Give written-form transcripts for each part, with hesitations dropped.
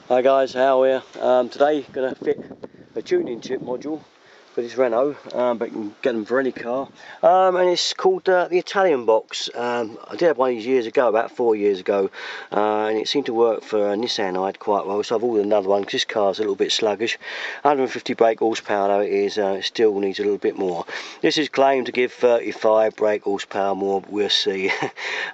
Hi guys, how are you? Today going to fit a tuning chip module for this Renault, but you can get them for any car, and it's called the Italian box. I did have one of these years ago, about 4 years ago, and it seemed to work for a Nissan I had quite well, so I've ordered another one because this car's a little bit sluggish. 150 brake horsepower though it is, it still needs a little bit more. This is claimed to give 35 brake horsepower more, but we'll see.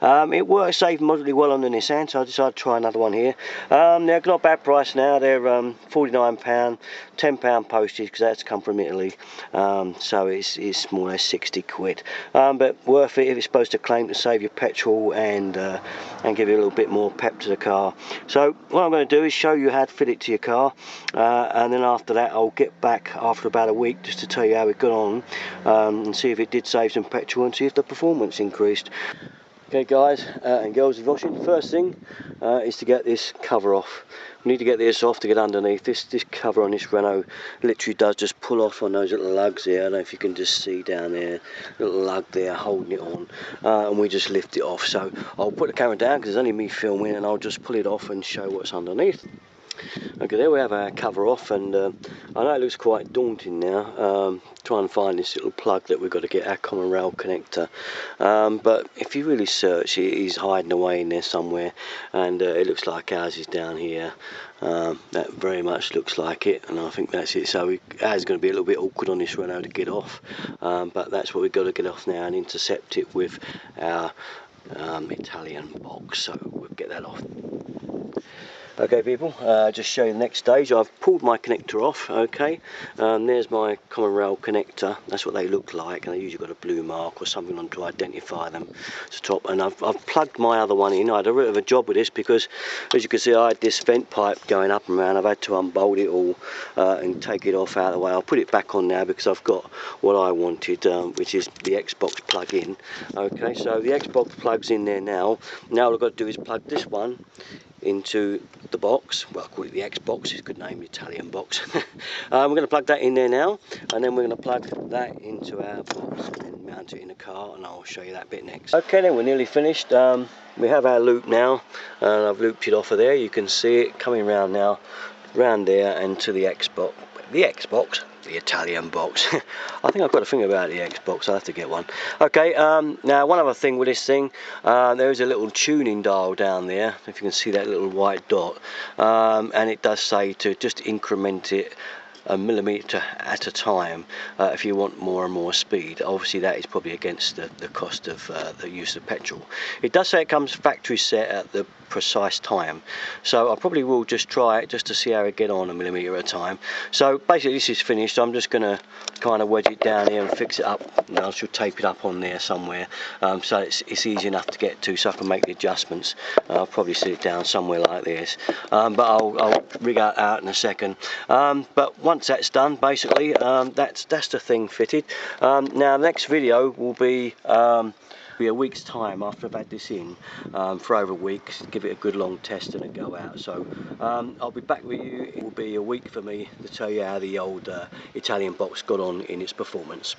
It works safe moderately well on the Nissan, so I decided to try another one here. They're not a bad price now. They're £49, £10 postage because that's come from Italy. So it's more or less 60 quid, but worth it if it's supposed to claim to save you petrol and give you a little bit more pep to the car. So what I'm going to do is show you how to fit it to your car, and then after that I'll get back after about a week just to tell you how it got on, and see if it did save some petrol and see if the performance increased. Okay guys and girls if you're watching, first thing is to get this cover off. We need to get this off to get underneath. This cover on this Renault literally does just pull off on those little lugs there. I don't know if you can just see down there, little lug there holding it on, and we just lift it off. So I'll put the camera down because it's only me filming, and I'll just pull it off and show what's underneath. Okay, there we have our cover off, and I know it looks quite daunting now, trying to find this little plug that we've got to get our common rail connector, but if you really search, it is hiding away in there somewhere, and it looks like ours is down here. That very much looks like it, and I think that's it. So ours is going to be a little bit awkward on this Renault to get off, but that's what we've got to get off now and intercept it with our Italian box, so we'll get that off. Okay people, just show you the next stage. I've pulled my connector off, okay, there's my common rail connector. That's what they look like, and they usually got a blue mark or something on to identify them to top. And I've plugged my other one in. I had a bit of a job with this because, as you can see, I had this vent pipe going up and around. I've had to unbolt it all and take it off out of the way. I'll put it back on now because I've got what I wanted, which is the Xbox plug-in. Okay, so the Xbox plug's in there now. Now all I've got to do is plug this one into the box. Well, I call it the Xbox, it's a good name, the Italian box. We're going to plug that in there now, and then we're going to plug that into our box and mount it in the car, and I'll show you that bit next. Okay then, we're nearly finished. We have our loop now, and I've looped it off of there. You can see it coming around now, round there and to the Xbox. The Italian box. I think I've got a thing about the Xbox, I'll have to get one. Okay, now one other thing with this thing, there is a little tuning dial down there, if you can see that little white dot, and it does say to just increment it a millimetre at a time if you want more and more speed. Obviously that is probably against the cost of the use of petrol. It does say it comes factory set at the precise time, so I probably will just try it just to see how it get on a millimetre at a time. So basically this is finished. I'm just going to kind of wedge it down here and fix it up, and I should tape it up on there somewhere, so it's easy enough to get to, so I can make the adjustments. I'll probably sit it down somewhere like this, but I'll rig it out in a second. But once that's done, basically that's the thing fitted. Now the next video will be a week's time after I've had this in, for over a week, give it a good long test and a go out. So I'll be back with you. It will be a week for me to tell you how the old Italian box got on in its performance.